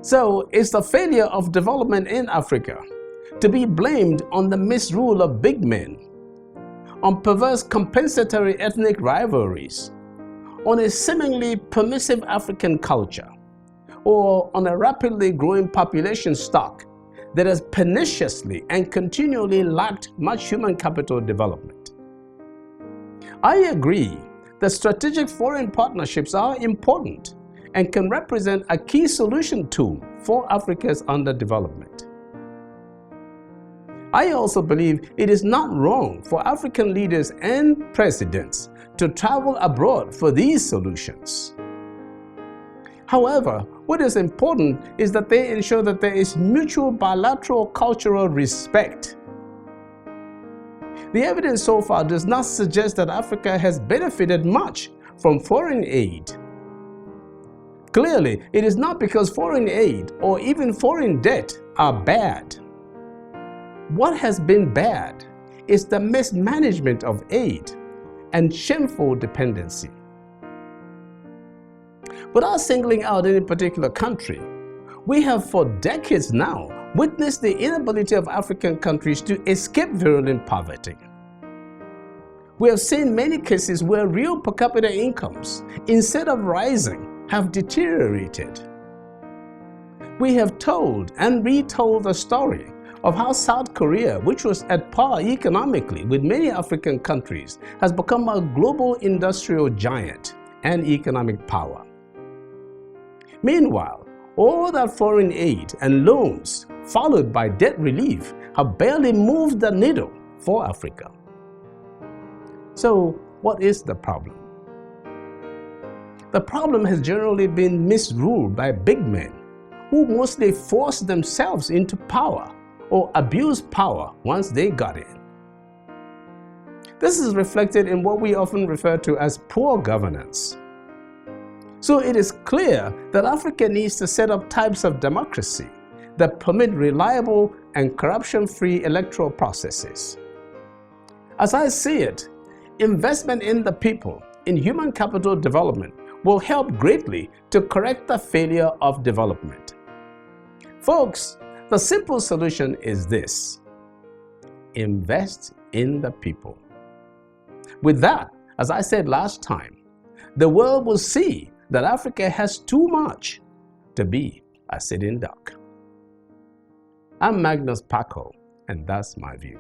So is the failure of development in Africa to be blamed on the misrule of big men, on perverse compensatory ethnic rivalries, on a seemingly permissive African culture, or on a rapidly growing population stock that has perniciously and continually lacked much human capital development? I agree that strategic foreign partnerships are important and can represent a key solution tool for Africa's underdevelopment. I also believe it is not wrong for African leaders and presidents to travel abroad for these solutions. However, what is important is that they ensure that there is mutual bilateral cultural respect. The evidence so far does not suggest that Africa has benefited much from foreign aid. Clearly, it is not because foreign aid or even foreign debt are bad. What has been bad is the mismanagement of aid and shameful dependency. Without singling out any particular country, we have for decades now witnessed the inability of African countries to escape virulent poverty. We have seen many cases where real per capita incomes, instead of rising, have deteriorated. We have told and retold the story of how South Korea, which was at par economically with many African countries, has become a global industrial giant and economic power. Meanwhile, all that foreign aid and loans, followed by debt relief, have barely moved the needle for Africa. So, what is the problem? The problem has generally been misruled by big men who mostly force themselves into power or abuse power once they got in. This is reflected in what we often refer to as poor governance. So it is clear that Africa needs to set up types of democracy that permit reliable and corruption-free electoral processes. As I see it, investment in the people, in human capital development, will help greatly to correct the failure of development. Folks, the simple solution is this: invest in the people. With that, as I said last time, the world will see that Africa has too much to be a sitting duck. I'm Magnus Kpakol, and that's my view.